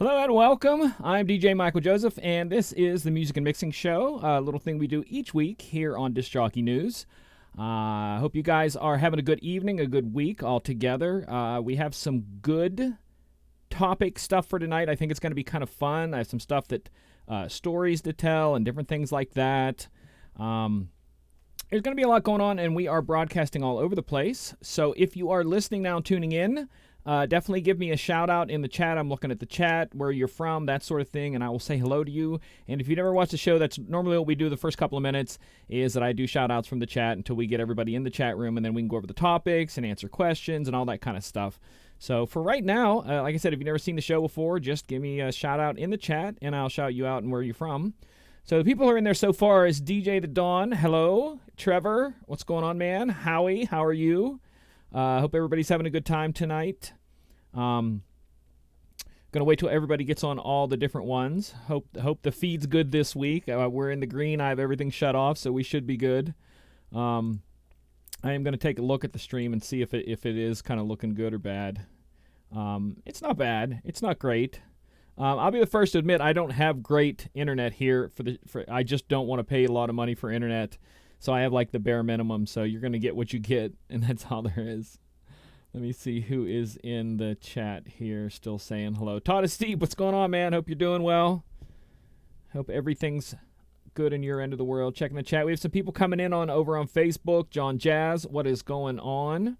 Hello and welcome. I'm DJ Michael Joseph, and this is the Music and Mixing Show, a little thing we do each week here on Disc Jockey News. I hope you guys are having a good evening, a good week all together. We have some good topic stuff for tonight. I think it's going to be kind of fun. I have some stuff that stories to tell and different things like that. There's going to be a lot going on, and we are broadcasting all over the place. So if you are listening now and tuning in, definitely give me a shout out in the chat. I'm looking at the chat, where you're from, that sort of thing, and I will say hello to you. And if you never watched the show, that's normally what we do the first couple of minutes, is that I do shout outs from the chat until we get everybody in the chat room, and then we can go over the topics and answer questions and all that kind of stuff. So for right now, like I said, if you've never seen the show before, just give me a shout out in the chat, and I'll shout you out and where you're from. So the people who are in there so far is DJ the Dawn. Hello. Trevor, what's going on, man? Howie, how are you? Hope everybody's having a good time tonight. Gonna wait till everybody gets on all the different ones. Hope the feed's good this week. We're in the green. I have everything shut off, so we should be good. I am gonna take a look at the stream and see if it is kind of looking good or bad. It's not bad. It's not great. I'll be the first to admit I don't have great internet here. I just don't want to pay a lot of money for internet. So I have like the bare minimum, so you're going to get what you get, and that's all there is. Let me see who is in the chat here still saying hello. Todd is Steve, what's going on, man? Hope you're doing well. Hope everything's good in your end of the world. Checking the chat. We have some people coming in over on Facebook. John Jazz, what is going on?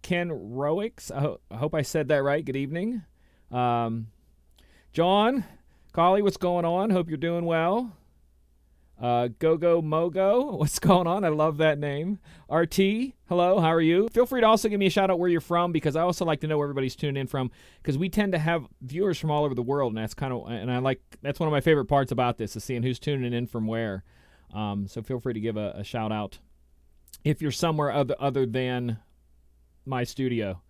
Ken Roix, I hope I said that right. Good evening. John, Collie, what's going on? Hope you're doing well. Go Mogo, what's going on? I love that name. RT, hello, how are you? Feel free to also give me a shout out where you're from, because I also like to know where everybody's tuning in from, because we tend to have viewers from all over the world, and that's one of my favorite parts about this, is seeing who's tuning in from where. So feel free to give a shout out if you're somewhere other than my studio.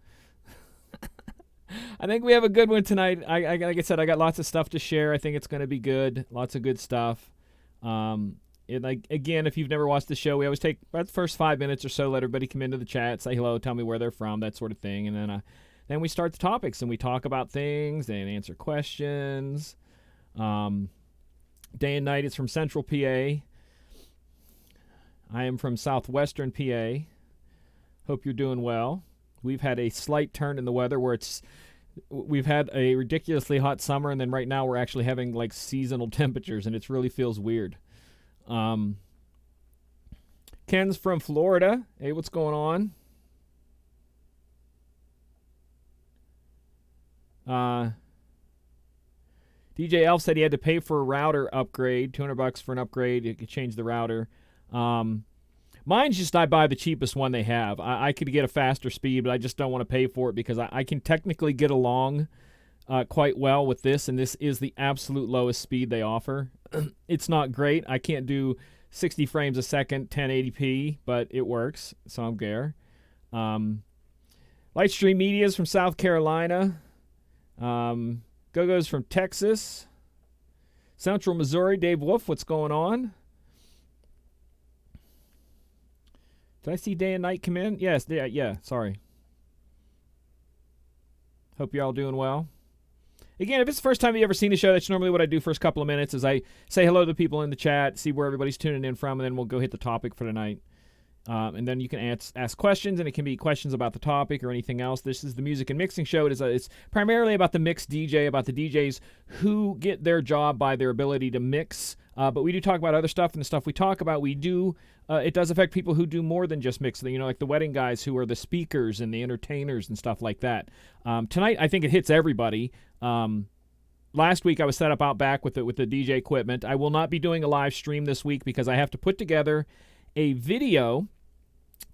I think we have a good one tonight. Like I said, I got lots of stuff to share. I think it's going to be good. Lots of good stuff. Again, if you've never watched the show, we always take about the first 5 minutes or so, let everybody come into the chat, say hello, tell me where they're from, that sort of thing, and then we start the topics and we talk about things and answer questions. Day and night is from Central PA. I am from Southwestern PA. Hope you're doing well. We've had a slight turn in the weather where we've had a ridiculously hot summer, and then right now we're actually having like seasonal temperatures, and it really feels weird. Ken's from Florida. Hey, what's going on? DJ Elf said he had to pay for a router upgrade, $200 for an upgrade. You could change the router. Mine's just I buy the cheapest one they have. I could get a faster speed, but I just don't want to pay for it, because I can technically get along quite well with this, and this is the absolute lowest speed they offer. It's not great. I can't do 60 frames a second, 1080p, but it works, so I'm there. Lightstream Media is from South Carolina. Go-Go's from Texas. Central Missouri, Dave Wolf, what's going on? Did I see day and night come in? Yes, yeah, sorry. Hope you're all doing well. Again, if it's the first time you've ever seen the show, that's normally what I do first couple of minutes, is I say hello to the people in the chat, see where everybody's tuning in from, and then we'll go hit the topic for tonight. And then you can ask questions, and it can be questions about the topic or anything else. This is the Music and Mixing Show. It's primarily about the mixed DJ, about the DJs who get their job by their ability to mix. But we do talk about other stuff, and the stuff we talk about, it does affect people who do more than just mix. Like the wedding guys who are the speakers and the entertainers and stuff like that. Tonight, I think it hits everybody. Last week, I was set up out back with the DJ equipment. I will not be doing a live stream this week because I have to put together a video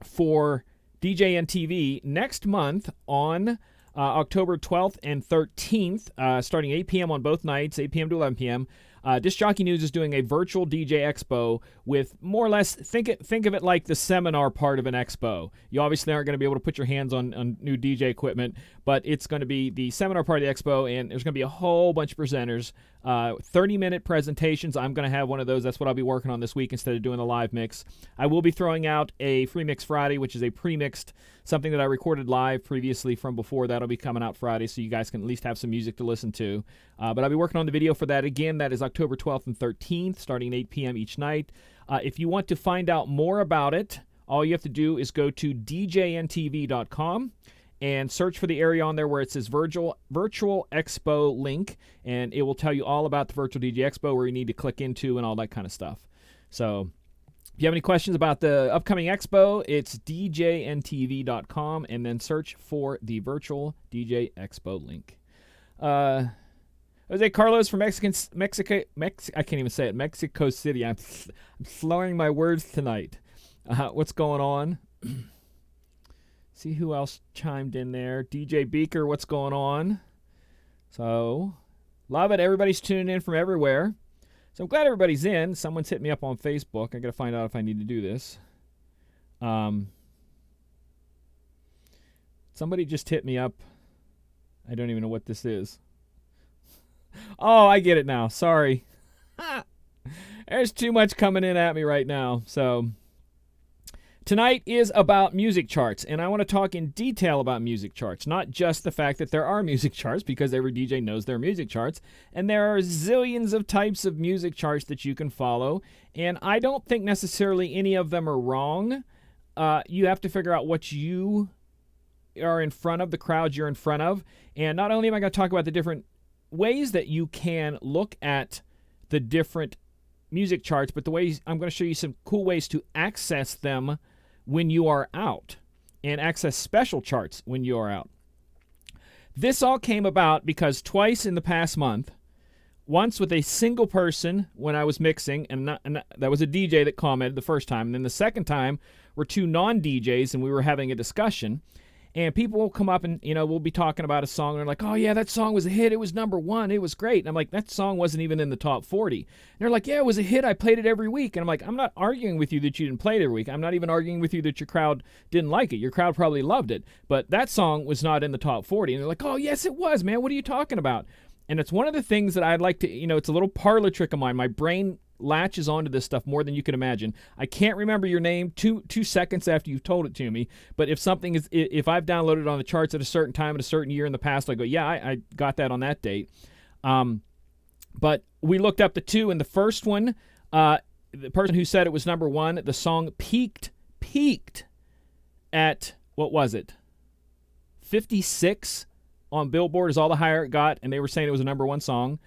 for DJ and TV next month on October 12th and 13th, starting 8 p.m. on both nights, 8 p.m. to 11 p.m. Disc Jockey News is doing a virtual DJ expo with more or less, think of it like the seminar part of an expo. You obviously aren't going to be able to put your hands on new DJ equipment, but it's going to be the seminar part of the expo, and there's going to be a whole bunch of presenters, 30-minute presentations. I'm going to have one of those. That's what I'll be working on this week instead of doing the live mix. I will be throwing out a Free Mix Friday, which is a pre-mixed, something that I recorded live previously from before. That'll be coming out Friday, so you guys can at least have some music to listen to. But I'll be working on the video for that again. That is October 12th and 13th, starting at 8 p.m. each night. If you want to find out more about it, all you have to do is go to djntv.com and search for the area on there where it says Virtual Expo link, and it will tell you all about the Virtual DJ Expo, where you need to click into and all that kind of stuff. So if you have any questions about the upcoming expo, it's djntv.com, and then search for the Virtual DJ Expo link. Jose Carlos from Mexico, I can't even say it, Mexico City. I'm slurring my words tonight. What's going on? See who else chimed in there. DJ Beaker, what's going on? So, love it. Everybody's tuning in from everywhere. So I'm glad everybody's in. Someone's hit me up on Facebook. I got to find out if I need to do this. Somebody just hit me up. I don't even know what this is. Oh, I get it now. Sorry. There's too much coming in at me right now. So tonight is about music charts, and I want to talk in detail about music charts, not just the fact that there are music charts, because every DJ knows there are music charts, and there are zillions of types of music charts that you can follow, and I don't think necessarily any of them are wrong. You have to figure out what you are in front of, the crowd you're in front of, and not only am I going to talk about the different ways that you can look at the different music charts, but the ways I'm going to show you some cool ways to access them when you are out, and access special charts when you are out. This all came about because twice in the past month, once with a single person when I was mixing, and that was a DJ that commented the first time, and then the second time were two non-DJs, and we were having a discussion. And people will come up and, we'll be talking about a song, and they're like, oh, yeah, that song was a hit. It was number one. It was great. And I'm like, that song wasn't even in the top 40. And they're like, yeah, it was a hit. I played it every week. And I'm like, I'm not arguing with you that you didn't play it every week. I'm not even arguing with you that your crowd didn't like it. Your crowd probably loved it. But that song was not in the top 40. And they're like, oh, yes, it was, man. What are you talking about? And it's one of the things that I'd like to, it's a little parlor trick of mine. My brain latches onto this stuff more than you can imagine. I can't remember your name two seconds after you've told it to me, but if I've downloaded it on the charts at a certain time at a certain year in the past, I go, yeah, I got that on that date. But we looked up the two, and the first one, the person who said it was number one, the song peaked at, what was it, 56 on Billboard is all the higher it got, and they were saying it was a number one song.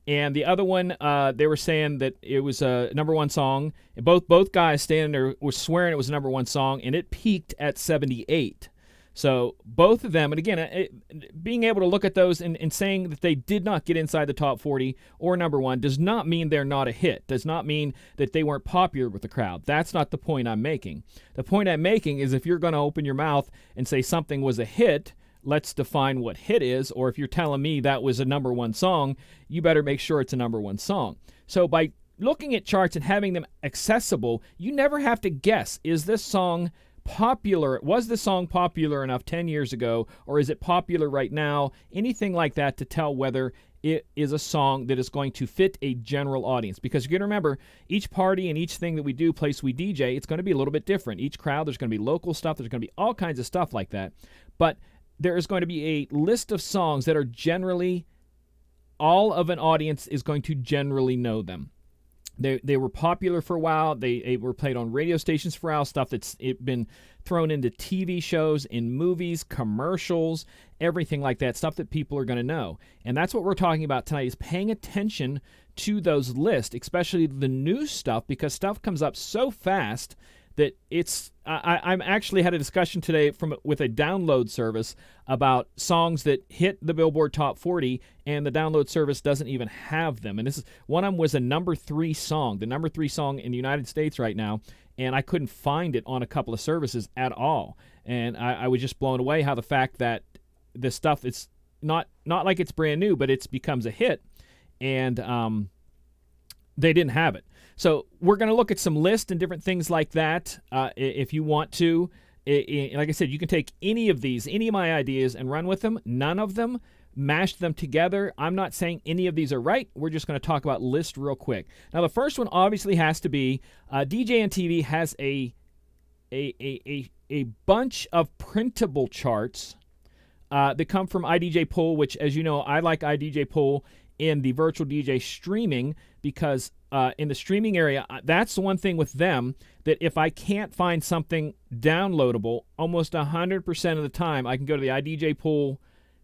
And the other one, they were saying that it was a number one song. And both guys standing there were swearing it was a number one song, and it peaked at 78. So both of them, and again, being able to look at those and saying that they did not get inside the top 40 or number one does not mean they're not a hit, does not mean that they weren't popular with the crowd. That's not the point I'm making. The point I'm making is if you're going to open your mouth and say something was a hit, let's define what hit is, or if you're telling me that was a number one song, you better make sure it's a number one song. So by looking at charts and having them accessible, you never have to guess, is this song popular? Was this song popular enough 10 years ago, or is it popular right now? Anything like that to tell whether it is a song that is going to fit a general audience. Because you got to remember, each party and each thing that we do, place we DJ, it's going to be a little bit different. Each crowd, there's going to be local stuff, there's going to be all kinds of stuff like that. But there is going to be a list of songs that are generally, all of an audience is going to generally know them. They were popular for a while. They were played on radio stations for a while, stuff that's been thrown into TV shows, in movies, commercials, everything like that, stuff that people are going to know. And that's what we're talking about tonight, is paying attention to those lists, especially the new stuff, because stuff comes up so fast that it's I'm actually had a discussion today with a download service about songs that hit the Billboard Top 40, and the download service doesn't even have them. And this is one of them was a number 3 song, the number 3 song in the United States right now, and I couldn't find it on a couple of services at all. And I was just blown away how the fact that the stuff is not like it's brand new, but it becomes a hit. And they didn't have it. So we're going to look at some lists and different things like that. If you want to, like I said, you can take any of these, any of my ideas, and run with them. None of them, mash them together. I'm not saying any of these are right. We're just going to talk about lists real quick. Now, the first one obviously has to be DJ and TV has a bunch of printable charts that come from iDJ Pool, which, as you know, I like iDJ Pool in the virtual DJ streaming because in the streaming area, that's the one thing with them that if I can't find something downloadable, almost 100% of the time I can go to the iDJ Pool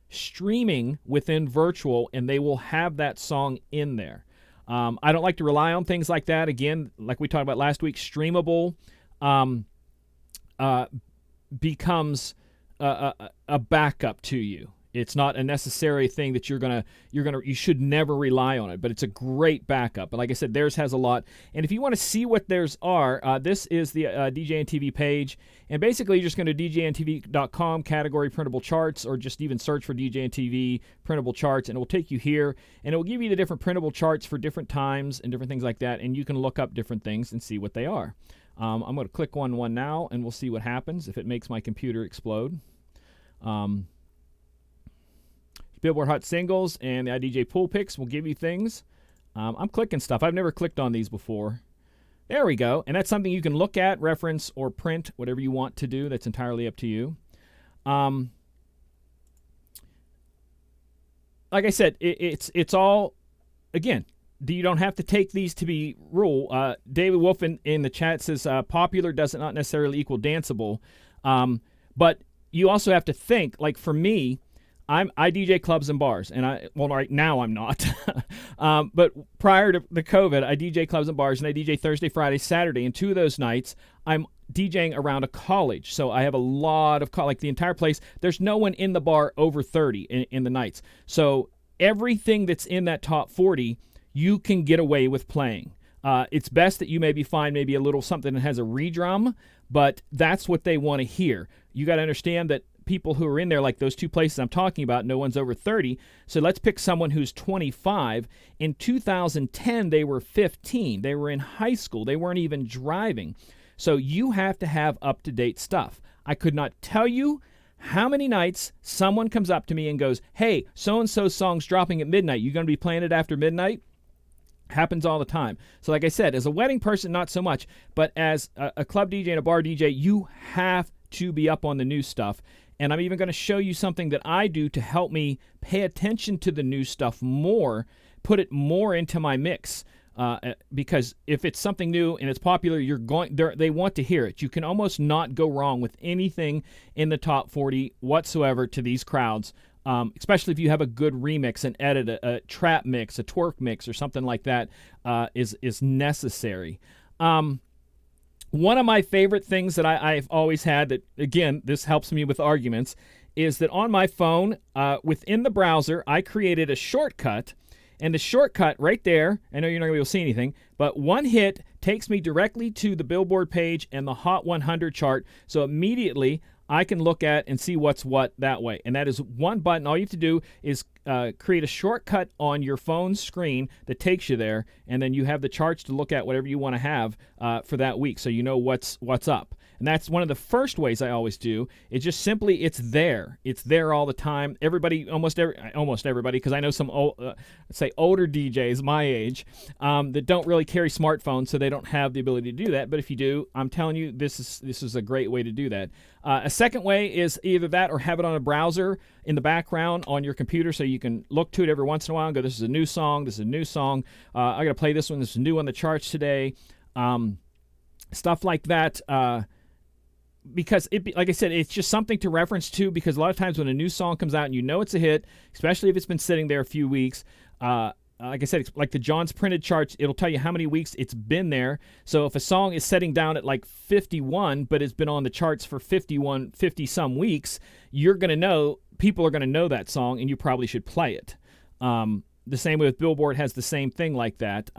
streaming within virtual and they will have that song in there. I don't like to rely on things like that. Again, like we talked about last week, streamable becomes a backup to you. It's not a necessary thing that you should never rely on it, but it's a great backup. And like I said, theirs has a lot. And if you want to see what theirs are, this is the DJ and TV page. And basically, you're just going to djntv.com, category printable charts, or just even search for DJ and TV printable charts, and it will take you here. And it will give you the different printable charts for different times and different things like that. And you can look up different things and see what they are. I'm going to click on one now, and we'll see what happens if it makes my computer explode. Billboard Hot Singles and the iDJ Pool Picks will give you things. I'm clicking stuff. I've never clicked on these before. There we go. And that's something you can look at, reference, or print, whatever you want to do. That's entirely up to you. Like I said, it's all, again, you don't have to take these to be rule. David Wolf in the chat says popular does not necessarily equal danceable. But you also have to think, like for me, I DJ clubs and bars, and right now I'm not. But prior to the COVID, I DJ clubs and bars, and I DJ Thursday, Friday, Saturday, and 2 of those nights I'm DJing around a college. So I have a lot of like the entire place. There's no one in the bar over 30 in the nights. So everything that's in that top 40, you can get away with playing. It's best that you maybe find maybe a little something that has a redrum, but that's what they want to hear. You got to understand that people who are in there, like those 2 places I'm talking about, no one's over 30. So let's pick someone who's 25. In 2010, they were 15. They were in high school. They weren't even driving. So you have to have up-to-date stuff. I could not tell you how many nights someone comes up to me and goes, hey, so-and-so song's dropping at midnight. You going to be playing it after midnight? Happens all the time. So like I said, as a wedding person, not so much. But as a club DJ and a bar DJ, you have to be up on the new stuff. And I'm even going to show you something that I do to help me pay attention to the new stuff more, put it more into my mix. Because if it's something new and it's popular, they want to hear it. You can almost not go wrong with anything in the top 40 whatsoever to these crowds, especially if you have a good remix and edit, a trap mix, a twerk mix, or something like that is necessary. One of my favorite things that I've always had that, again, this helps me with arguments, is that on my phone, within the browser, I created a shortcut. And the shortcut right there, I know you're not going to be able to see anything, but one hit takes me directly to the Billboard page and the Hot 100 chart. So immediately I can look at and see what's what that way. And that is one button. All you have to do is create a shortcut on your phone screen that takes you there, and then you have the charts to look at whatever you want to have for that week, so you know what's up. And that's one of the first ways I always do. It's just simply it's there. It's there all the time. Everybody, almost everybody, because I know some older DJs my age that don't really carry smartphones, so they don't have the ability to do that. But if you do, I'm telling you, this is a great way to do that. A second way is either that or have it on a browser in the background on your computer, so you can look to it every once in a while and go, this is a new song, this is a new song. I got to play this one. This is new on the charts today. Stuff like that. Because like I said, it's just something to reference to, because a lot of times when a new song comes out and you know it's a hit, especially if it's been sitting there a few weeks, like I said, it's like the John's printed charts, it'll tell you how many weeks it's been there. So if a song is setting down at like 51, but it's been on the charts for 50 some weeks, you're going to know, people are going to know that song, and you probably should play it. The same way with Billboard has the same thing like that.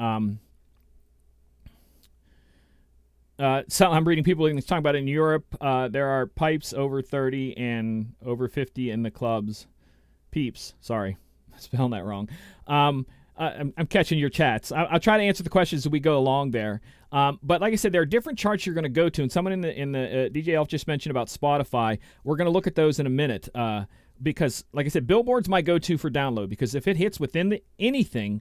So I'm reading people talking about it in Europe. There are pipes over 30 and over 50 in the clubs. Peeps, sorry, spelling that wrong. I'm catching your chats. I'll try to answer the questions as we go along there. But like I said, there are different charts you're going to go to, and someone in the DJ Elf just mentioned about Spotify. We're going to look at those in a minute because, like I said, Billboard's my go-to for download because if it hits within anything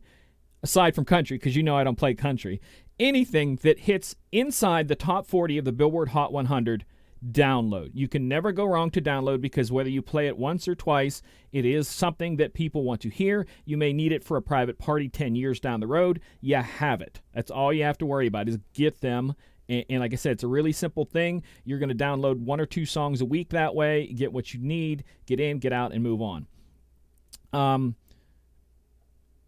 aside from country, because you know I don't play country, anything that hits inside the top 40 of the Billboard Hot 100. Download. You can never go wrong to download because whether you play it once or twice, it is something that people want to hear. You may need it for a private party 10 years down the road. You have it. That's all you have to worry about is get them. And like I said, it's a really simple thing. You're going to download 1 or 2 songs a week that way, get what you need, get in, get out, and move on.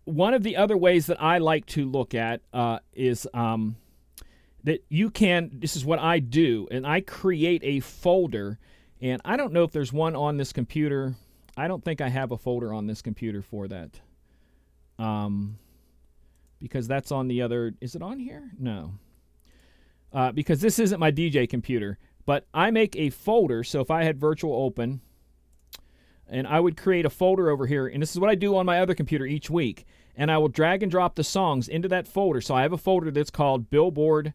One of the other ways that I like to look at is that you can, this is what I do, and I create a folder, and I don't know if there's one on this computer. I don't think I have a folder on this computer for that, because that's on the other, is it on here? No, because this isn't my DJ computer, but I make a folder, so if I had virtual open, and I would create a folder over here, and this is what I do on my other computer each week, and I will drag and drop the songs into that folder, so I have a folder that's called Billboard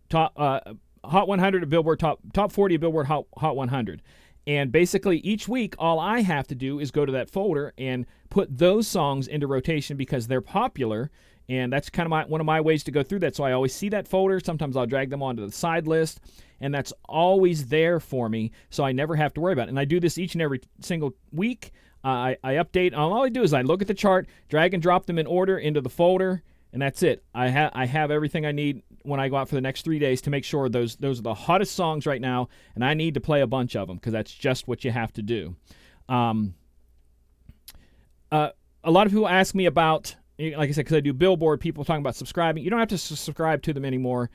Top Hot 100 of Billboard Top 40 of Billboard Hot 100. And basically each week all I have to do is go to that folder and put those songs into rotation because they're popular, and that's kind of one of my ways to go through that. So I always see that folder. Sometimes I'll drag them onto the side list, and that's always there for me, so I never have to worry about it. And I do this each and every single week. I update. All I do is I look at the chart, drag and drop them in order into the folder, and that's it. I have everything I need when I go out for the next 3 days to make sure those are the hottest songs right now, and I need to play a bunch of them because that's just what you have to do. A lot of people ask me about, like I said, because I do Billboard, people talking about subscribing. You don't have to subscribe to them anymore.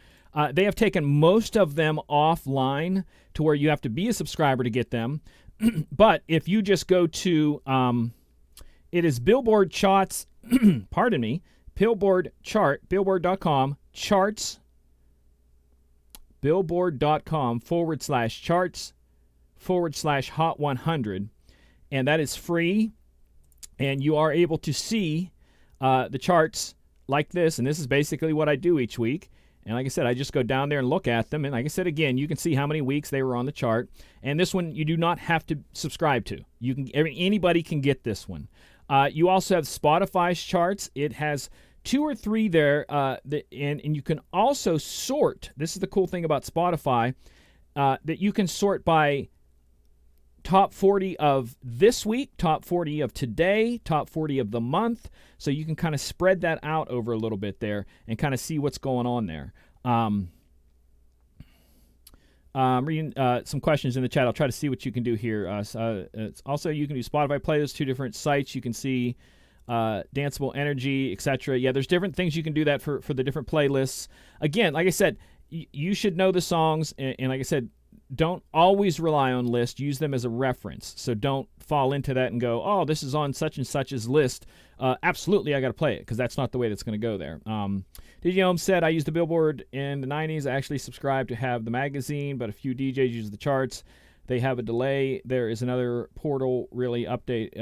They have taken most of them offline to where you have to be a subscriber to get them. But if you just go to, it is Billboard Charts, pardon me, Billboard chart, billboard.com, charts, billboard.com/charts/hot 100. And that is free. And you are able to see the charts like this. And this is basically what I do each week. And like I said, I just go down there and look at them. And like I said, again, you can see how many weeks they were on the chart. And this one you do not have to subscribe to. Anybody can get this one. You also have Spotify's charts. It has 2 or 3 there, and you can also sort. This is the cool thing about Spotify, that you can sort by top 40 of this week, top 40 of today, top 40 of the month. So you can kind of spread that out over a little bit there and kind of see what's going on there. Reading some questions in the chat. I'll try to see what you can do here. Also, you can do Spotify playlists, 2 different sites. You can see Danceable Energy, etc. Yeah, there's different things you can do that for the different playlists. Again, like I said, you should know the songs, and like I said, don't always rely on lists. Use them as a reference. So don't fall into that and go, oh, this is on such and such's list. Absolutely, I got to play it, because that's not the way that's going to go there. DJ Holmes said, I used the Billboard in the 90s. I actually subscribed to have the magazine, but a few DJs use the charts. They have a delay. There is another portal really update.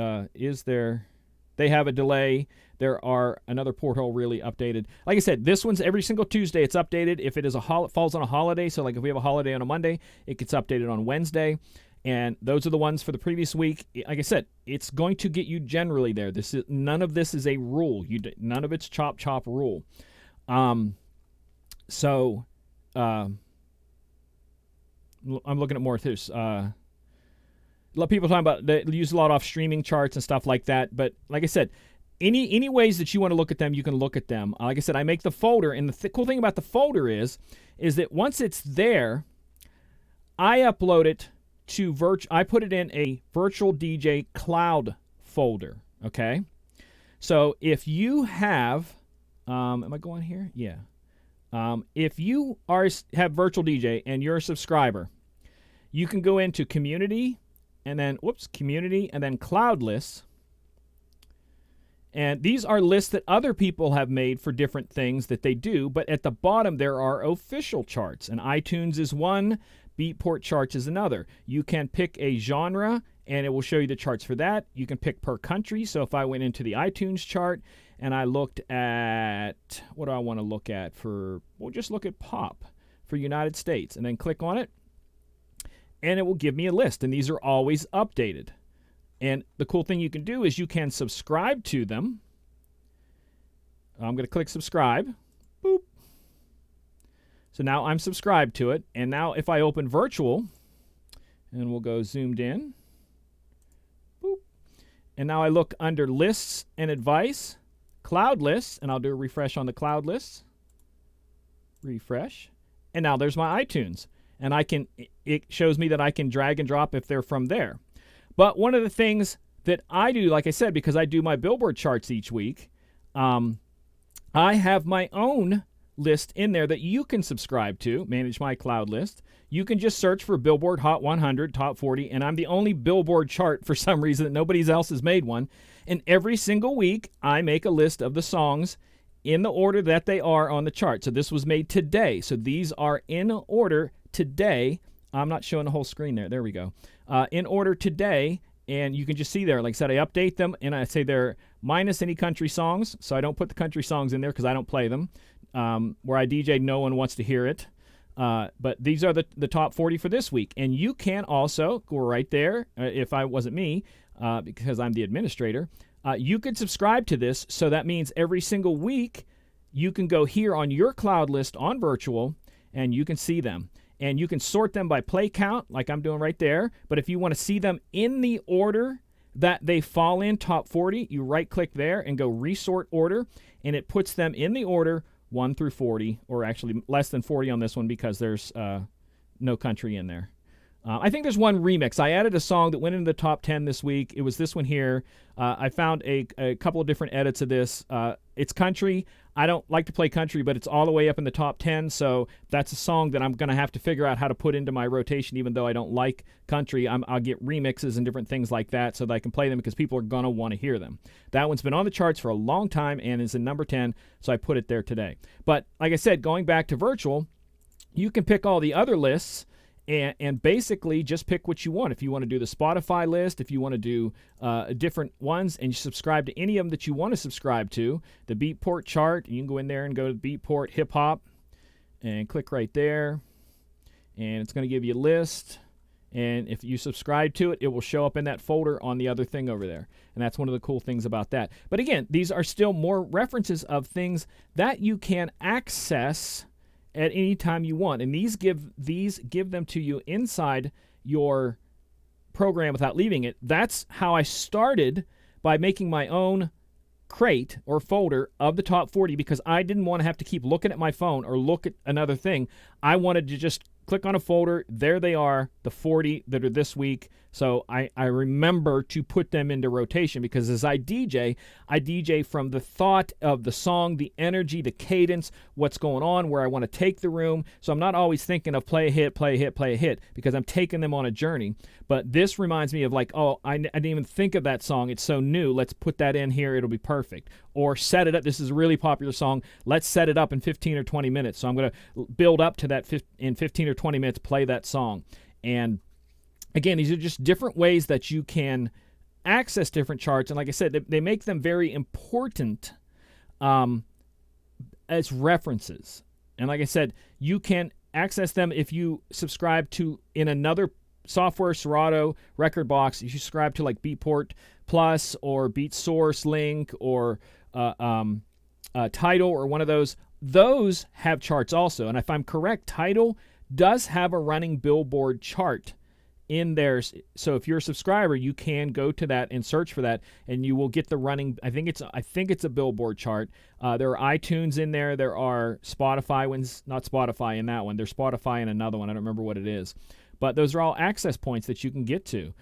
They have a delay. There are another portal really updated. Like I said, this one's every single Tuesday. It's updated. If it is falls on a holiday, so like if we have a holiday on a Monday, it gets updated on Wednesday. And those are the ones for the previous week. Like I said, it's going to get you generally there. None of this is a rule. None of it's chop rule. I'm looking at more of this. A lot of people talking about they use a lot off streaming charts and stuff like that. But like I said, any ways that you want to look at them, you can look at them. Like I said, I make the folder, and the cool thing about the folder is that once it's there, I upload it to I put it in a virtual DJ cloud folder. Okay, so if you have, am I going here? Yeah. If you have virtual DJ and you're a subscriber, you can go into community and then cloud lists. And these are lists that other people have made for different things that they do, but at the bottom there are official charts, and iTunes is one, Beatport charts is another. You can pick a genre, and it will show you the charts for that. You can pick per country, so if I went into the iTunes chart, and I looked at, what do I want to look at for, we'll just look at pop for United States, and then click on it, and it will give me a list, and these are always updated. And the cool thing you can do is you can subscribe to them. I'm going to click subscribe. Boop. So now I'm subscribed to it, and now if I open virtual, and we'll go zoomed in, boop, and now I look under lists and advice, cloud lists, and I'll do a refresh on the cloud lists. Refresh. And now there's my iTunes, and it shows me that I can drag and drop if they're from there. But one of the things that I do, like I said, because I do my Billboard charts each week, I have my own list in there that you can subscribe to, manage my cloud list. You can just search for Billboard Hot 100, Top 40, and I'm the only Billboard chart for some reason that nobody else has made one. And every single week, I make a list of the songs in the order that they are on the chart. So this was made today. So these are in order today. I'm not showing the whole screen there. There we go. In order today, and you can just see there, like I said, I update them, and I say they're minus any country songs, so I don't put the country songs in there because I don't play them. Where I DJ, no one wants to hear it. But these are the top 40 for this week. And you can also go right there, if I wasn't me, because I'm the administrator, you could subscribe to this, so that means every single week you can go here on your cloud list on virtual, and you can see them. And you can sort them by play count, like I'm doing right there. But if you want to see them in the order that they fall in, top 40, you right-click there and go resort order, and it puts them in the order 1 through 40, or actually less than 40 on this one because there's no country in there. I think there's one remix. I added a song that went into the top 10 this week. It was this one here. I found a couple of different edits of this. It's country. I don't like to play country, but it's all the way up in the top 10, so that's a song that I'm going to have to figure out how to put into my rotation, even though I don't like country. I'll get remixes and different things like that so that I can play them because people are going to want to hear them. That one's been on the charts for a long time and is in number 10, so I put it there today. But like I said, going back to virtual, you can pick all the other lists and basically just pick what you want. If you want to do the Spotify list, if you want to do different ones, and you subscribe to any of them that you want to subscribe to, the Beatport chart, you can go in there and go to Beatport Hip Hop and click right there, and it's going to give you a list. And if you subscribe to it, it will show up in that folder on the other thing over there. And that's one of the cool things about that. But again, these are still more references of things that you can access at any time you want, and these give them to you inside your program without leaving it. That's how I started, by making my own crate or folder of the top 40, because I didn't want to have to keep looking at my phone or look at another thing. I wanted to just click on a folder. There they are, the 40 that are this week. So I remember to put them into rotation, because as I DJ from the thought of the song, the energy, the cadence, what's going on, where I want to take the room. So I'm not always thinking of play a hit, play a hit, play a hit, because I'm taking them on a journey. But this reminds me of like, oh, I didn't even think of that song. It's so new. Let's put that in here. It'll be perfect. Or set it up. This is a really popular song. Let's set it up in 15 or 20 minutes. So I'm going to build up to that in 15 or 20 minutes, play that song. And again, these are just different ways that you can access different charts. And like I said, they make them very important as references. And like I said, you can access them if you subscribe to, in another software, Serato, Record Box, if you subscribe to like Beatport Plus or Beat Source Link or Tidal or one of those have charts also. And if I'm correct, Tidal does have a running Billboard chart in there. So if you're a subscriber, you can go to that and search for that, and you will get the running. I think it's a Billboard chart. There are iTunes in there. There are Spotify ones, not Spotify in that one. There's Spotify in another one. I don't remember what it is. But those are all access points that you can get to.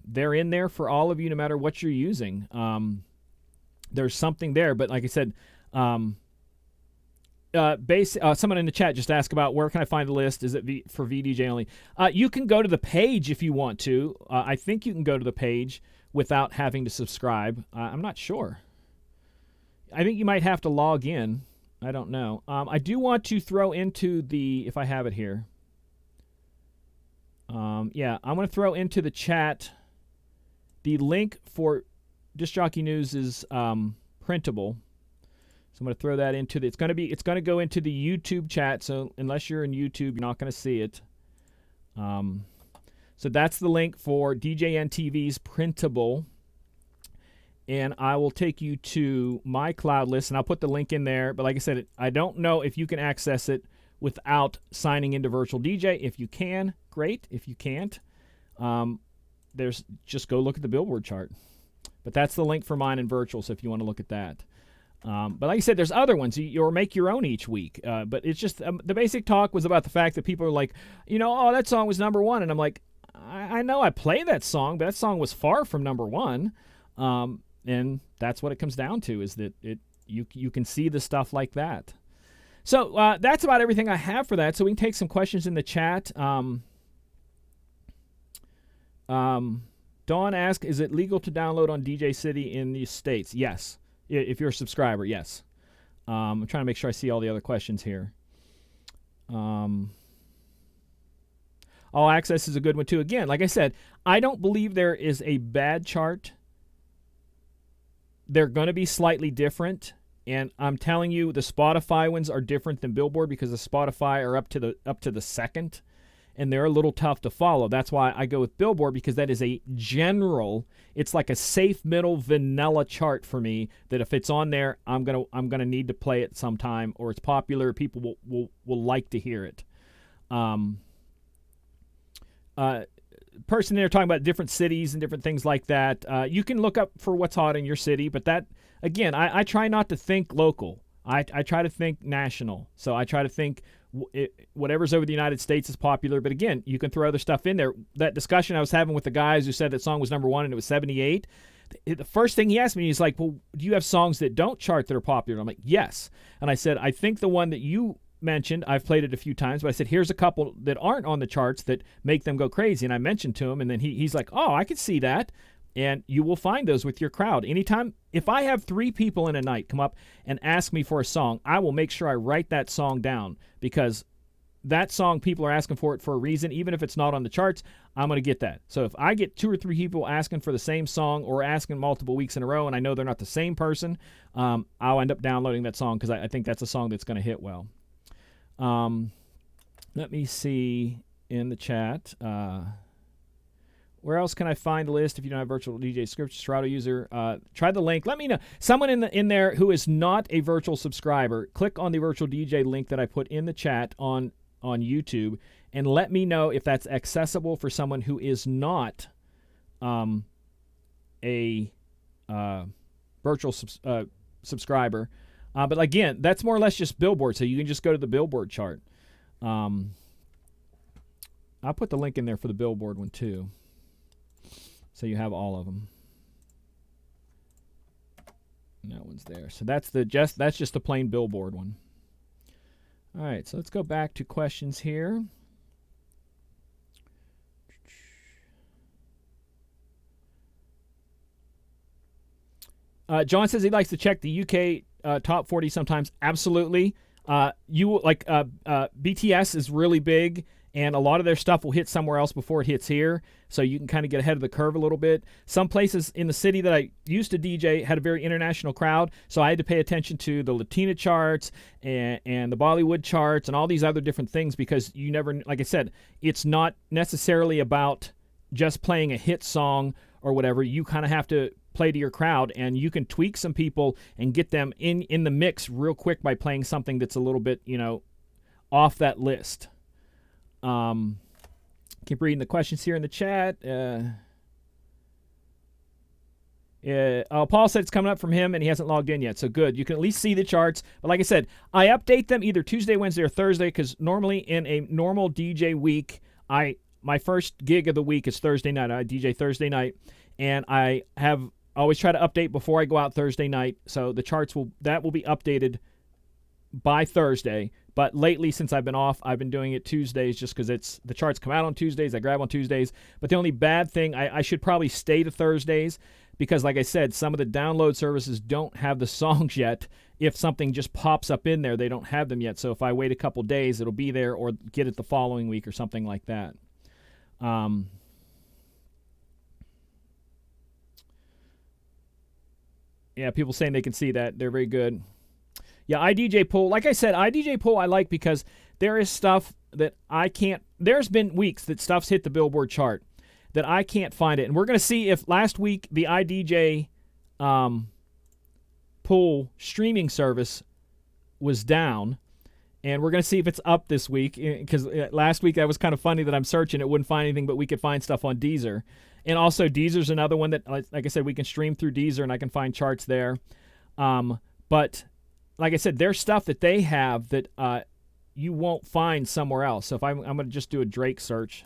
They're in there for all of you, no matter what you're using. There's something there. But like I said, someone in the chat just asked about where can I find the list. Is it for VDJ only? You can go to the page if you want to. I think you can go to the page without having to subscribe. I'm not sure. I think you might have to log in. I don't know. I do want to throw into if I have it here. Yeah, I'm going to throw into the chat the link for Disc Jockey News' printable. So I'm going to throw that into the, it's going to go into the YouTube chat. So unless you're in YouTube, you're not going to see it. So that's the link for DJN TV's printable. And I will take you to my cloud list, and I'll put the link in there. But like I said, I don't know if you can access it without signing into Virtual DJ. If you can, great. If you can't, just go look at the Billboard chart. But that's the link for mine in Virtual, so if you want to look at that. But like I said, there's other ones. You'll make your own each week. But it's just the basic talk was about the fact that people are like, oh, that song was number one. And I'm like, I know I play that song, but that song was far from number one. And that's what it comes down to, is that you can see the stuff like that. So that's about everything I have for that. So we can take some questions in the chat. Dawn asked, is it legal to download on DJ City in the States? Yes. If you're a subscriber, yes. I'm trying to make sure I see all the other questions here. All access is a good one, too. Again, like I said, I don't believe there is a bad chart. They're going to be slightly different. And I'm telling you, the Spotify ones are different than Billboard because the Spotify are up to the second. And they're a little tough to follow. That's why I go with Billboard, because that is a general, it's like a safe middle vanilla chart for me, that if it's on there, I'm gonna need to play it sometime, or it's popular, people will like to hear it. Person there talking about different cities and different things like that. You can look up for what's hot in your city, but that, again, I try not to think local. I try to think national. So I try to think whatever's over the United States is popular. But again, you can throw other stuff in there. That discussion I was having with the guys who said that song was number one and it was 78. The first thing he asked me, he's like, well, do you have songs that don't chart that are popular? I'm like, yes. And I said, I think the one that you mentioned, I've played it a few times, but I said, here's a couple that aren't on the charts that make them go crazy. And I mentioned to him, and then he's like, oh, I could see that. And you will find those with your crowd. Anytime, if I have 3 people in a night come up and ask me for a song, I will make sure I write that song down, because that song, people are asking for it for a reason. Even if it's not on the charts, I'm going to get that. So if I get 2 or 3 people asking for the same song, or asking multiple weeks in a row, and I know they're not the same person, I'll end up downloading that song, because I think that's a song that's going to hit well. Let me see in the chat. Where else can I find the list if you don't have Virtual DJ scripts? Serato user, try the link. Let me know. Someone in there who is not a virtual subscriber, click on the Virtual DJ link that I put in the chat on YouTube, and let me know if that's accessible for someone who is not a virtual subscriber. But again, that's more or less just Billboard, so you can just go to the Billboard chart. I'll put the link in there for the Billboard one too, so you have all of them. And that one's there. So that's just the plain Billboard one. All right, so let's go back to questions here. John says he likes to check the UK top 40 sometimes. Absolutely. BTS is really big, and a lot of their stuff will hit somewhere else before it hits here, so you can kind of get ahead of the curve a little bit. Some places in the city that I used to DJ had a very international crowd, so I had to pay attention to the Latina charts and the Bollywood charts and all these other different things, because you never, like I said, it's not necessarily about just playing a hit song or whatever. You kind of have to play to your crowd, and you can tweak some people and get them in the mix real quick by playing something that's a little bit, off that list. Keep reading the questions here in the chat. Paul said it's coming up from him and he hasn't logged in yet, so good. You can at least see the charts. But like I said, I update them either Tuesday, Wednesday, or Thursday, because normally in a normal DJ week, my first gig of the week is Thursday night. I DJ Thursday night, and I always try to update before I go out Thursday night, so the charts will be updated by Thursday. But lately, since I've been off, I've been doing it Tuesdays, just because the charts come out on Tuesdays. I grab on Tuesdays. But the only bad thing, I should probably stay to Thursdays, because like I said, some of the download services don't have the songs yet. If something just pops up in there, they don't have them yet. So if I wait a couple days, it'll be there, or get it the following week or something like that. Yeah, people saying they can see that. They're very good. Yeah, IDJ Pool. Like I said, IDJ Pool I like because there is stuff that I can't. There's been weeks that stuff's hit the Billboard chart that I can't find it. And we're going to see if last week the IDJ Pool streaming service was down. And we're going to see if it's up this week. Because last week that was kind of funny that I'm searching. It wouldn't find anything, but we could find stuff on Deezer. And also Deezer's another one that, like I said, we can stream through Deezer and I can find charts there. But like I said, there's stuff that they have that you won't find somewhere else. So if I'm going to just do a Drake search,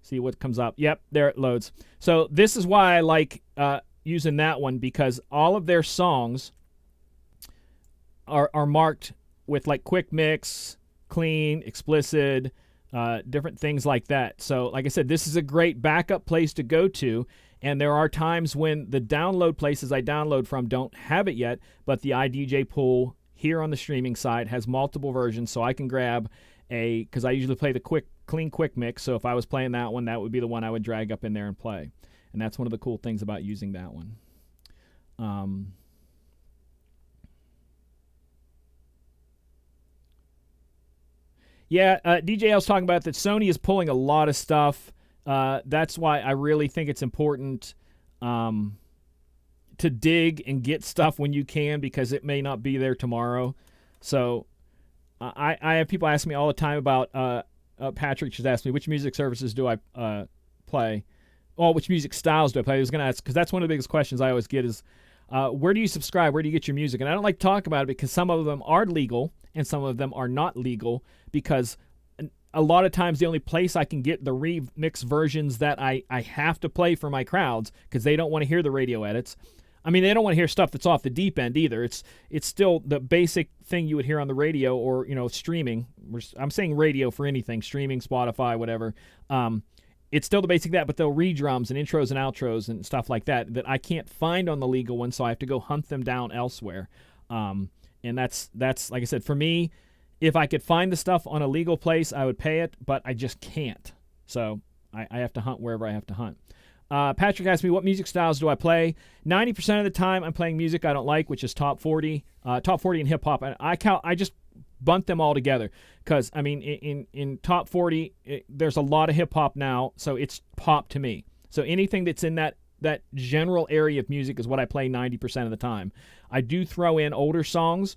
see what comes up. Yep, there it loads. So this is why I like using that one, because all of their songs are marked with like quick mix, clean, explicit, different things like that. So like I said, this is a great backup place to go to. And there are times when the download places I download from don't have it yet, but the IDJ Pool here on the streaming side has multiple versions, so I can grab because I usually play the clean quick mix, so if I was playing that one, that would be the one I would drag up in there and play. And that's one of the cool things about using that one. Yeah, DJ was talking about that Sony is pulling a lot of stuff. That's why I really think it's important to dig and get stuff when you can, because it may not be there tomorrow. So I have people ask me all the time about Patrick just asked me, which music services do I play? Oh, which music styles do I play? I was going to ask, because that's one of the biggest questions I always get is, where do you subscribe? Where do you get your music? And I don't like to talk about it because some of them are legal and some of them are not legal, because a lot of times the only place I can get the remix versions that I have to play for my crowds, because they don't want to hear the radio edits. I mean, they don't want to hear stuff that's off the deep end either. It's still the basic thing you would hear on the radio or, streaming. I'm saying radio for anything, streaming, Spotify, whatever. It's still the basic that, but they'll re-drums and intros and outros and stuff like that I can't find on the legal one, so I have to go hunt them down elsewhere. And that's like I said, for me, if I could find the stuff on a legal place, I would pay it, but I just can't. So I have to hunt wherever I have to hunt. Patrick asked me, what music styles do I play? 90% of the time, I'm playing music I don't like, which is top 40 and hip-hop. I just bunt them all together because, I mean, in top 40, there's a lot of hip-hop now, so it's pop to me. So anything that's in that general area of music is what I play 90% of the time. I do throw in older songs.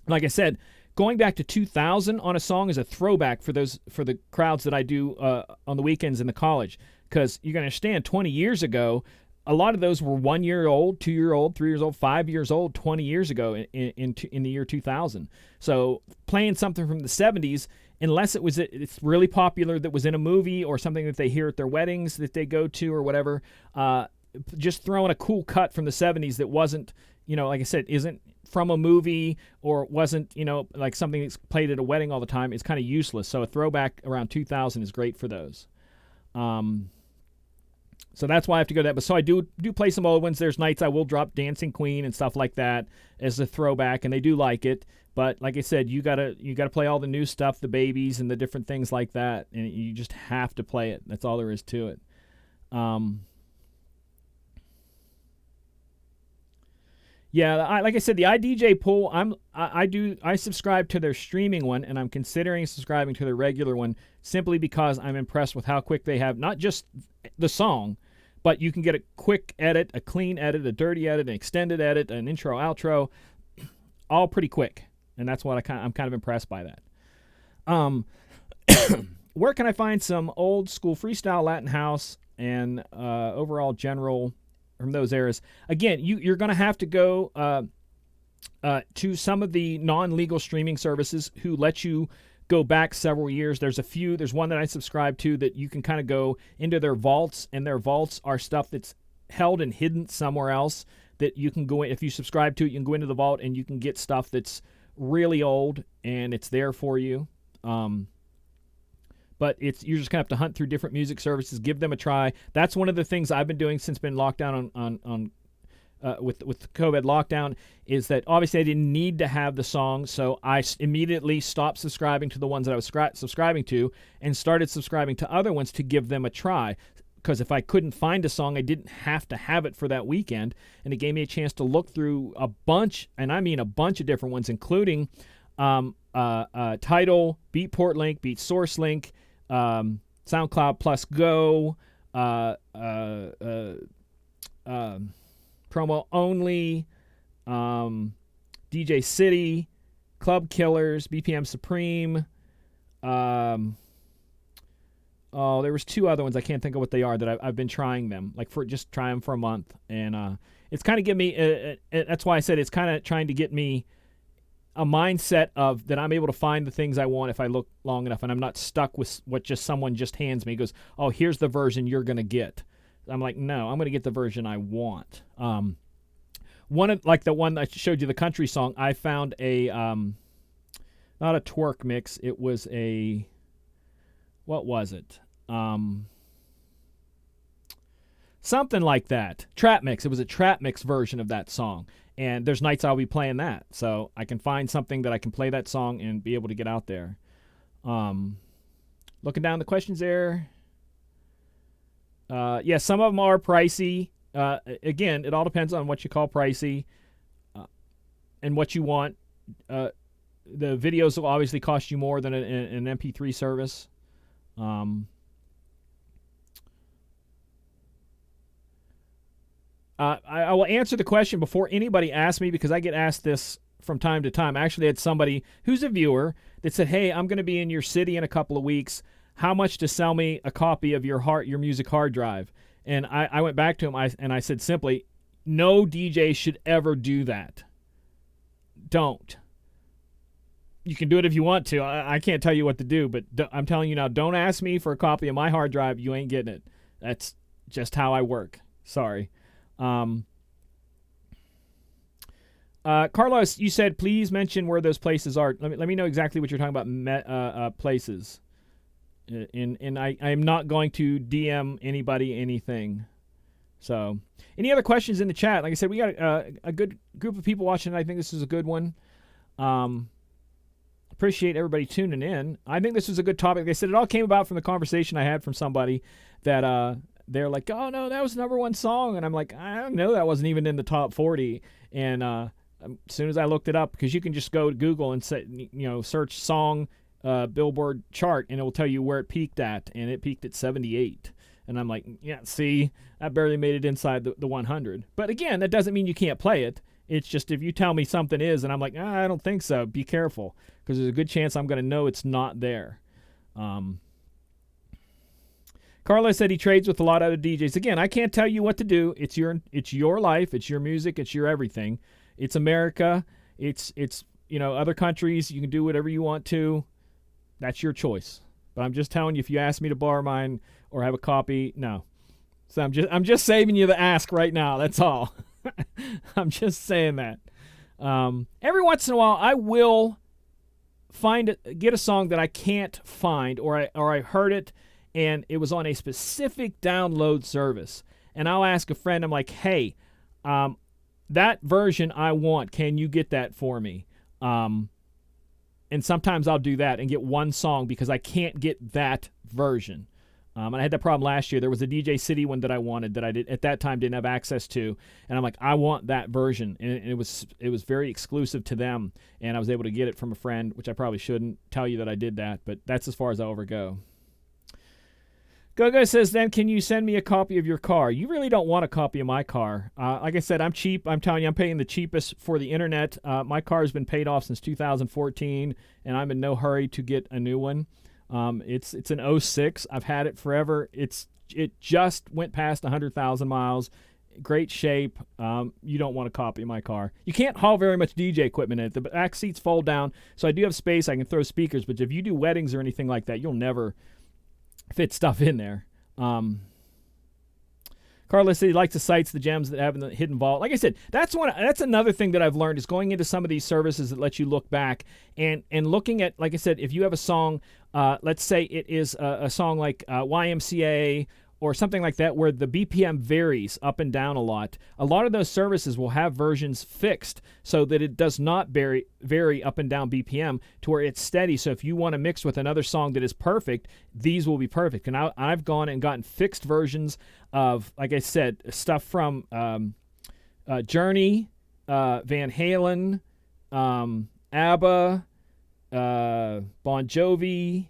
Like I said, going back to 2000 on a song is a throwback for the crowds that I do on the weekends in the college, because you can understand 20 years ago, a lot of those were 1 year old, 2 year old, 3 years old, 5 years old 20 years ago in the year 2000. So playing something from the 70s, unless it's really popular that was in a movie or something that they hear at their weddings that they go to or whatever, just throwing a cool cut from the 70s that wasn't, like I said, isn't from a movie or wasn't, like something that's played at a wedding all the time, is kind of useless. So a throwback around 2000 is great for those. So that's why I have to go to that. But so I do play some old ones. There's nights I will drop Dancing Queen and stuff like that as a throwback, and they do like it. But like I said, you gotta play all the new stuff, the babies and the different things like that, and you just have to play it. That's all there is to it. Yeah, like I said, the IDJ Pool, I subscribe to their streaming one, and I'm considering subscribing to their regular one simply because I'm impressed with how quick they have not just the song, but you can get a quick edit, a clean edit, a dirty edit, an extended edit, an intro, outro, all pretty quick, and that's what I'm kind of impressed by that. Where can I find some old school freestyle Latin house and overall general from those eras? Again, you're going to have to go to some of the non-legal streaming services who let you go back several years. There's one that I subscribe to that you can kind of go into their vaults, and their vaults are stuff that's held and hidden somewhere else that you can go in. If you subscribe to it, you can go into the vault and you can get stuff that's really old and it's there for you. But you're just going to have to hunt through different music services, give them a try. That's one of the things I've been doing since been locked down with the COVID lockdown, is that obviously I didn't need to have the song, so I immediately stopped subscribing to the ones that I was subscribing to and started subscribing to other ones to give them a try. because if I couldn't find a song, I didn't have to have it for that weekend, and it gave me a chance to look through a bunch, and I mean a bunch of different ones, including Tidal, Beatport Link, Beat Source Link, SoundCloud Plus Go, Promo Only, DJ City, Club Killers, BPM Supreme. There was 2 other ones. I can't think of what they are that I've been trying them, like for just try them for a month. And it's kind of give me, that's why I said it's kind of trying to get me a mindset of that I'm able to find the things I want if I look long enough, and I'm not stuck with what just someone just hands me. He goes, oh, here's the version you're going to get. I'm like, no, I'm going to get the version I want. Like the one I showed you, the country song, I found a, not a twerk mix. It was a, what was it? Something like that. Trap mix. It was a trap mix version of that song. And there's nights I'll be playing that. So I can find something that I can play that song and be able to get out there. Looking down the questions there. Yeah, some of them are pricey. Again, it all depends on what you call pricey and what you want. The videos will obviously cost you more than an MP3 service. I will answer the question before anybody asks me, because I get asked this from time to time. I actually had somebody who's a viewer that said, hey, I'm going to be in your city in a couple of weeks. How much to sell me a copy of your music hard drive? And I went back to him and I said simply, no DJ should ever do that. Don't. You can do it if you want to. I can't tell you what to do, but I'm telling you now, don't ask me for a copy of my hard drive. You ain't getting it. That's just how I work. Sorry. Carlos, you said please mention where those places are. Let me know exactly what you're talking about. Places. And I am not going to DM anybody anything. So, any other questions in the chat? Like I said, we got a good group of people watching. I think this is a good one. Appreciate everybody tuning in. I think this was a good topic. Like I said, it all came about from the conversation I had from somebody that they're like, oh no, that was the #1 song, and I'm like, I don't know, that wasn't even in the top 40. And as soon as I looked it up, because you can just go to Google and say, search song Billboard chart, and it will tell you where it peaked at, and it peaked at 78. And I'm like, yeah, see, I barely made it inside the 100. But again, that doesn't mean you can't play it. It's just if you tell me something is, and I'm like, I don't think so, be careful, because there's a good chance I'm going to know it's not there. Carlos said he trades with a lot of other DJs. Again, I can't tell you what to do. It's your life. It's your music. It's your everything. It's America. It's other countries. You can do whatever you want to. That's your choice. But I'm just telling you, if you ask me to borrow mine or have a copy, no. So I'm just saving you the ask right now. That's all. I'm just saying that. Every once in a while, I will get a song that I can't find, or I heard it and it was on a specific download service, and I'll ask a friend. I'm like, hey, that version I want. Can you get that for me? And sometimes I'll do that and get one song because I can't get that version. And I had that problem last year. There was a DJ City one that I wanted that I at that time didn't have access to, and I'm like, I want that version, and it was very exclusive to them, and I was able to get it from a friend, which I probably shouldn't tell you that I did that, but that's as far as I'll ever go. Gogo says, then can you send me a copy of your car? You really don't want a copy of my car. Like I said, I'm cheap. I'm telling you, I'm paying the cheapest for the internet. My car has been paid off since 2014, and I'm in no hurry to get a new one. It's an 06. I've had it forever. It just went past 100,000 miles. Great shape. You don't want a copy of my car. You can't haul very much DJ equipment in it. The back seats fold down, so I do have space. I can throw speakers, but if you do weddings or anything like that, you'll never fit stuff in there. Carlos said he likes the sites, the gems that have in the hidden vault. Like I said, that's another thing that I've learned is going into some of these services that let you look back and looking at, like I said, if you have a song, let's say it is a song like YMCA or something like that, where the BPM varies up and down a lot of those services will have versions fixed so that it does not vary up and down BPM to where it's steady. So if you want to mix with another song that is perfect, these will be perfect. And I've gone and gotten fixed versions of, like I said, stuff from Journey, Van Halen, ABBA, Bon Jovi,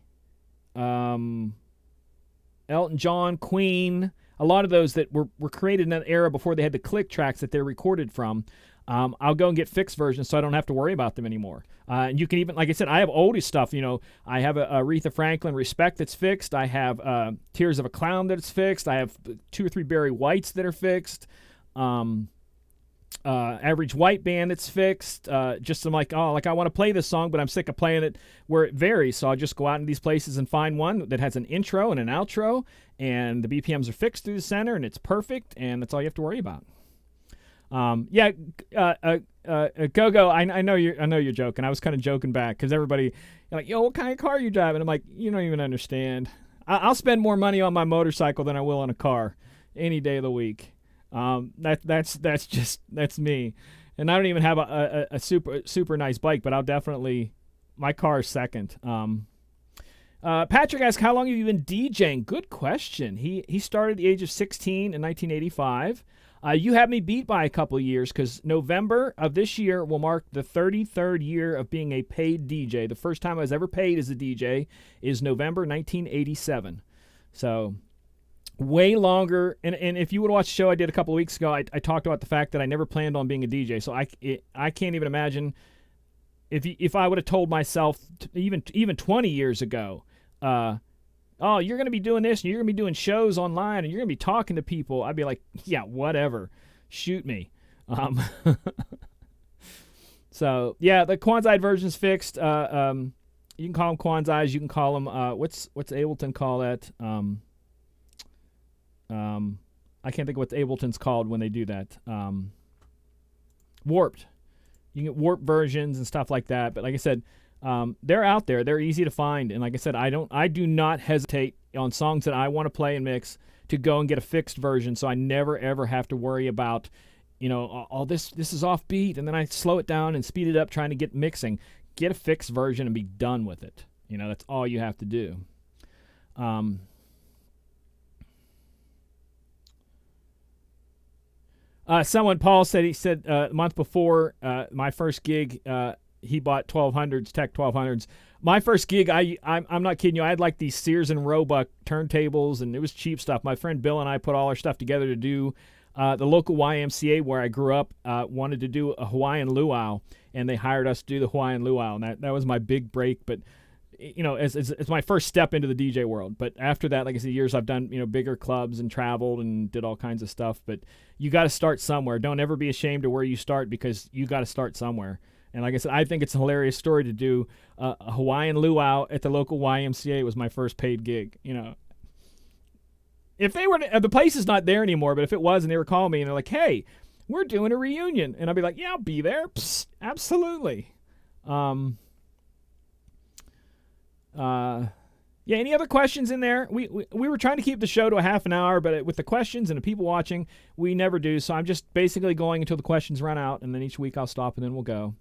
Elton John, Queen, a lot of those that were created in that era before they had the click tracks that they're recorded from. I'll go and get fixed versions so I don't have to worry about them anymore. And you can even, like I said, I have oldie stuff. I have a Aretha Franklin Respect that's fixed. I have Tears of a Clown that's fixed. I have 2 or 3 Barry Whites that are fixed. Average White Band that's fixed. Just I'm like, I want to play this song, but I'm sick of playing it where it varies. So I'll just go out in these places and find one that has an intro and an outro, and the BPMs are fixed through the center, and it's perfect, and that's all you have to worry about. Go. I know you're joking. I was kind of joking back because everybody like, yo, what kind of car are you driving? I'm like, you don't even understand. I'll spend more money on my motorcycle than I will on a car any day of the week. That's me, and I don't even have a super nice bike, but I'll definitely, my car is second. Patrick asks, how long have you been DJing? Good question. He started at the age of 16 in 1985. You have me beat by a couple of years because November of this year will mark the 33rd year of being a paid DJ. The first time I was ever paid as a DJ is November 1987. So way longer. And if you would watch the show I did a couple of weeks ago, I talked about the fact that I never planned on being a DJ. So I can't even imagine if I would have told myself even 20 years ago, oh, you're going to be doing this, and you're going to be doing shows online, and you're going to be talking to people, I'd be like, yeah, whatever. Shoot me. So, yeah, the Quanzide version's fixed. You can call them Quanzais. You can call them, what's Ableton call that? I can't think of what Ableton's called when they do that. Warped. You can get warped versions and stuff like that. But like I said, they're out there. They're easy to find. And like I said, I do not hesitate on songs that I want to play and mix to go and get a fixed version, so I never ever have to worry about, all this is offbeat, and then I slow it down and speed it up trying to get mixing. Get a fixed version and be done with it. That's all you have to do. Paul said, a month before my first gig, he bought 1200s, Tech 1200s. My first gig, I'm not kidding you, I had like these Sears and Roebuck turntables, and it was cheap stuff. My friend Bill and I put all our stuff together to do the local YMCA where I grew up wanted to do a Hawaiian luau, and they hired us to do the Hawaiian luau, and that was my big break. But it's my first step into the DJ world. But after that, like I said, years I've done bigger clubs and traveled and did all kinds of stuff. But you got to start somewhere. Don't ever be ashamed of where you start, because you got to start somewhere. And like I said, I think it's a hilarious story to do a Hawaiian luau at the local YMCA. It was my first paid gig. If they were the place is not there anymore, but if it was and they were calling me and they're like, "Hey, we're doing a reunion," and I'd be like, "Yeah, I'll be there. Psst, absolutely." Yeah, any other questions in there? We were trying to keep the show to a half an hour, but with the questions and the people watching, we never do. So I'm just basically going until the questions run out, and then each week I'll stop and then we'll go.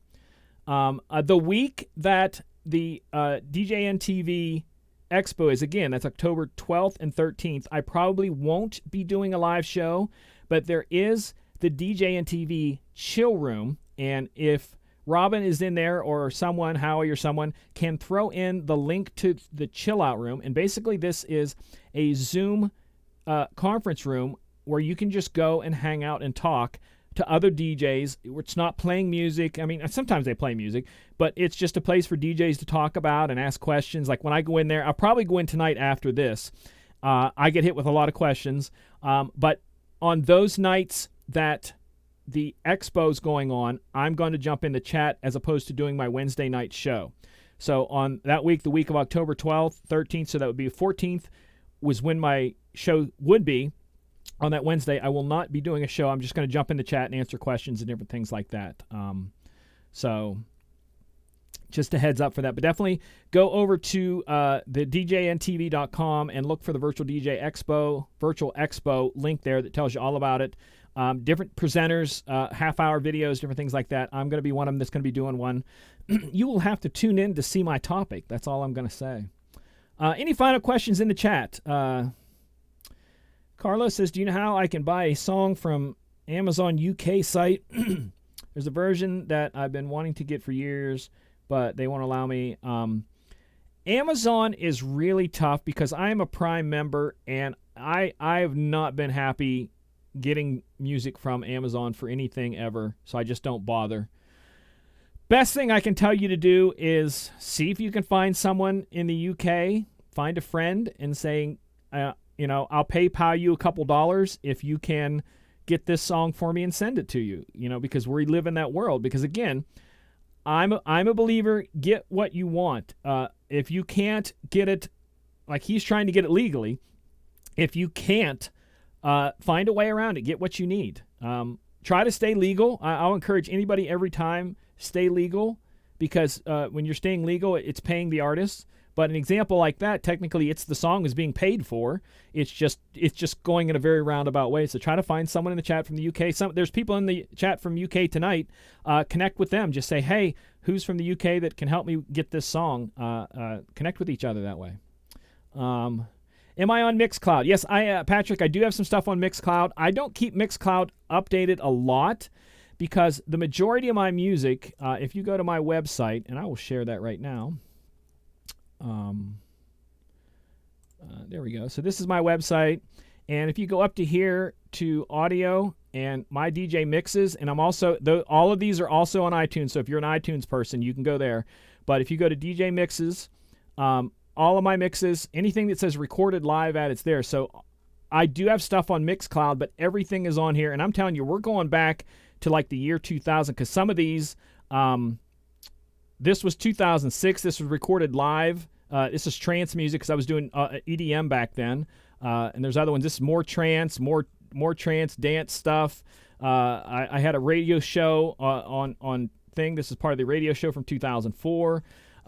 The week that the DJN TV Expo is, again, that's October 12th and 13th. I probably won't be doing a live show, but there is the DJN TV Chill Room, and if Robin is in there, or someone, Howie or someone, can throw in the link to the chill out room. And basically this is a Zoom conference room where you can just go and hang out and talk to other DJs. It's not playing music. I mean, sometimes they play music, but it's just a place for DJs to talk about and ask questions. Like when I go in there, I'll probably go in tonight after this. I get hit with a lot of questions. But on those nights that the expo's going on, I'm going to jump in the chat as opposed to doing my Wednesday night show. So on that week, the week of October 12th, 13th, so that would be 14th, was when my show would be. On that Wednesday, I will not be doing a show. I'm just going to jump in the chat and answer questions and different things like that. So Just a heads up for that. But definitely go over to the DJNTV.com and look for the Virtual Expo link there that tells you all about it. Different presenters, half-hour videos, different things like that. I'm going to be one of them that's going to be doing one. You will have to tune in to see my topic. That's all I'm going to say. Any final questions in the chat? Carlos says, do you know how I can buy a song from Amazon UK site? There's a version that I've been wanting to get for years, but they won't allow me. Amazon is really tough because I am a Prime member, and I have not been happy getting music from Amazon for anything ever, so I just don't bother. Best thing I can tell you to do is see if you can find someone in the UK, find a friend, and saying, I'll PayPal you a couple dollars if you can get this song for me and send it to you, because we live in that world. Because again, I'm a believer, get what you want. If you can't get it, like he's trying to get it legally, if you can't, find a way around it. Get what you need. Try to stay legal. I'll encourage anybody every time, stay legal, because when you're staying legal, it's paying the artist. But an example like that, technically, it's the song is being paid for. It's just going in a very roundabout way. So try to find someone in the chat from the UK. There's people in the chat from UK tonight. Connect with them. Just say, hey, who's from the UK that can help me get this song? Connect with each other that way. Am I on Mixcloud? Yes, Patrick, I do have some stuff on Mixcloud. I don't keep Mixcloud updated a lot because the majority of my music, if you go to my website, and I will share that right now. There we go. So this is my website, and if you go up to here to audio and my DJ mixes, and I'm also all of these are also on iTunes. So if you're an iTunes person, you can go there. But if you go to DJ mixes, all of my mixes, anything that says recorded live at, it's there. So I do have stuff on Mixcloud, but everything is on here. And I'm telling you, we're going back to like the year 2000 because some of these. This was 2006. This was recorded live. This is trance music because I was doing EDM back then. And there's other ones. This is more trance, more trance dance stuff. I had a radio show on thing. This is part of the radio show from 2004.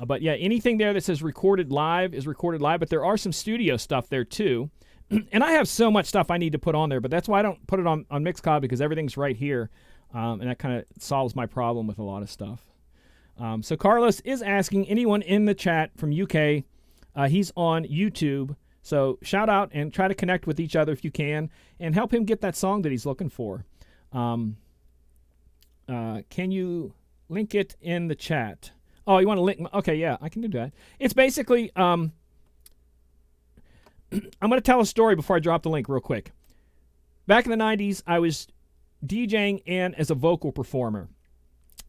But yeah, anything there that says recorded live is recorded live. But there are some studio stuff there too. And I have so much stuff I need to put on there. But that's why I don't put it on Mixcloud because everything's right here. And that kind of solves my problem with a lot of stuff. So Carlos is asking anyone in the chat from UK. He's on YouTube. So shout out and try to connect with each other if you can and help him get that song that he's looking for. Can you link it in the chat? Oh, you want to link? Okay, yeah, I can do that. It's basically, I'm going to tell a story before I drop the link real quick. Back in the 90s, I was DJing and as a vocal performer.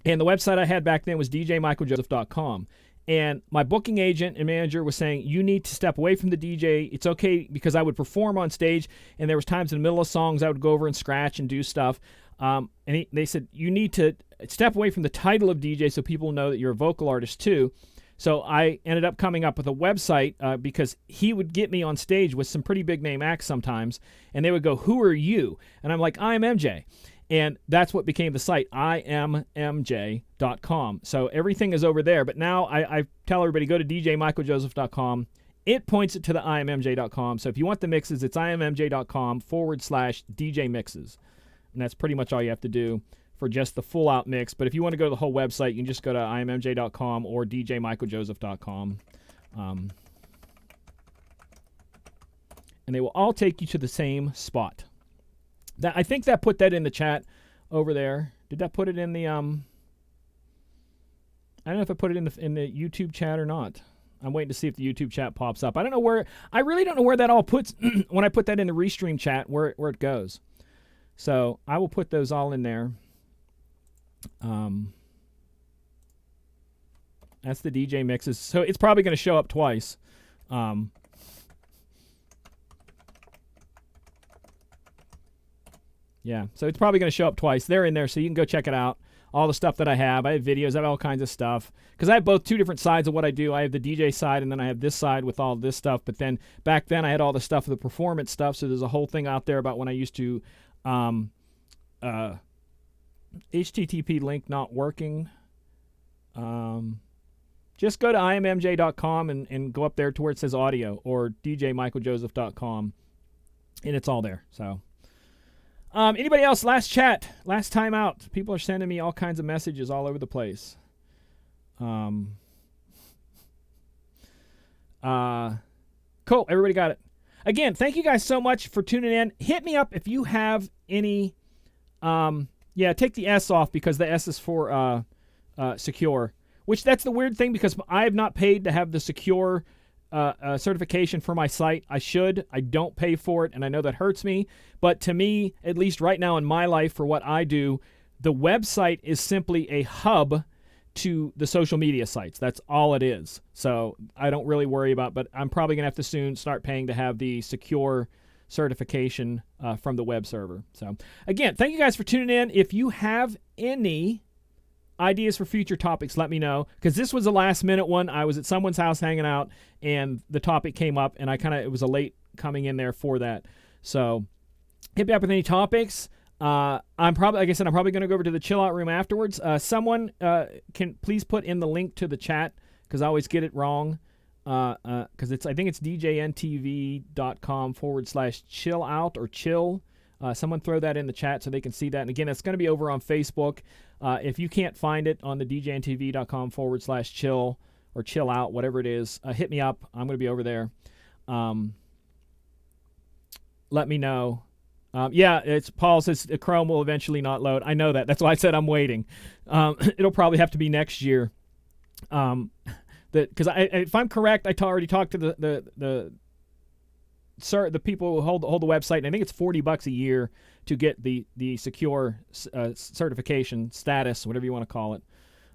And the website I had back then was djmichaeljoseph.com. And my booking agent and manager was saying, you need to step away from the DJ. It's okay because I would perform on stage, and there was times in the middle of songs I would go over and scratch and do stuff. They said, you need to step away from the title of DJ so people know that you're a vocal artist too. So I ended up coming up with a website because he would get me on stage with some pretty big name acts sometimes, and they would go, who are you? And I'm like, I'm MJ. And that's what became the site, immj.com. So everything is over there. But now I tell everybody, go to djmichaeljoseph.com. It points it to the immj.com. So if you want the mixes, it's immj.com/DJ mixes. And that's pretty much all you have to do for just the full out mix. But if you want to go to the whole website, you can just go to immj.com or djmichaeljoseph.com. And they will all take you to the same spot. I think that put that in the chat over there. Did that put it in the I don't know if I put it in the YouTube chat or not. I'm waiting to see if the YouTube chat pops up. I really don't know where that all puts when I put that in the Restream chat where it goes. So I will put those all in there. That's the DJ mixes. So it's probably going to show up twice. Yeah, so it's probably going to show up twice. They're in there, so you can go check it out. All the stuff that I have videos, I have all kinds of stuff. Because I have both two different sides of what I do. I have the DJ side, and then I have this side with all this stuff. But then back then, I had all the stuff, the performance stuff. So there's a whole thing out there about when I used to HTTP link not working. just go to immj.com and go up there to where it says audio, or djmichaeljoseph.com, and it's all there. So, anybody else? Last chat, last time out. People are sending me all kinds of messages all over the place. Cool. Everybody got it. Again, thank you guys so much for tuning in. Hit me up if you have any. Take the S off, because the S is for secure. Which, that's the weird thing, because I have not paid to have the secure certification for my site. I should. I don't pay for it, and I know that hurts me. But to me, at least right now in my life, for what I do, the website is simply a hub to the social media sites. That's all it is. So I don't really worry about, but I'm probably going to have to soon start paying to have the secure certification from the web server. So again, thank you guys for tuning in. If you have any ideas for future topics, let me know, because this was a last minute one. I was at someone's house hanging out, and the topic came up, and it was a late coming in there for that. So hit me up with any topics. I'm probably going to go over to the chill out room afterwards. Someone can please put in the link to the chat, because I always get it wrong. Because I think it's djntv.com/chill out or chill. Someone throw that in the chat so they can see that. And again, it's going to be over on Facebook. If you can't find it on the djntv.com/chill or chill out, whatever it is, hit me up. I'm going to be over there. Let me know. It's Paul says Chrome will eventually not load. I know that. That's why I said I'm waiting. It'll probably have to be next year. Because if I'm correct, I already talked to the people who hold the website, and I think it's $40 a year to get the secure certification status, whatever you want to call it.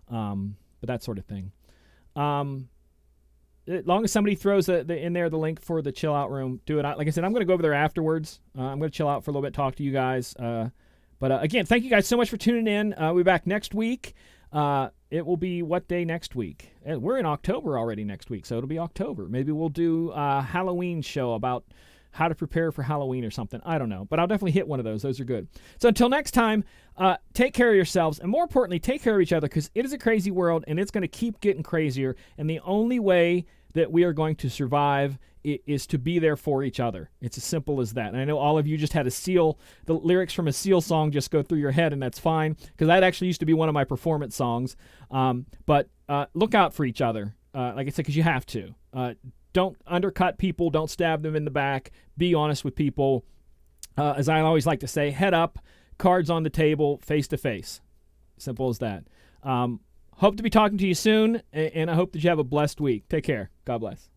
But that sort of thing. As long as somebody throws in there the link for the chill out room, do it. Like I said, I'm going to go over there afterwards. I'm going to chill out for a little bit, talk to you guys. But again, thank you guys so much for tuning in. We'll be back next week. It will be what day next week? We're in October already next week, so it'll be October. Maybe we'll do a Halloween show about how to prepare for Halloween or something. I don't know, but I'll definitely hit one of those. Those are good. So until next time, take care of yourselves, and more importantly, take care of each other, because it is a crazy world, and it's going to keep getting crazier, and the only way that we are going to survive is to be there for each other. It's as simple as that. And I know all of you just had the lyrics from a Seal song just go through your head, and that's fine, because that actually used to be one of my performance songs. But look out for each other, like I said, because you have to. Don't undercut people. Don't stab them in the back. Be honest with people. As I always like to say, head up, cards on the table, face to face. Simple as that. Hope to be talking to you soon, and I hope that you have a blessed week. Take care. God bless.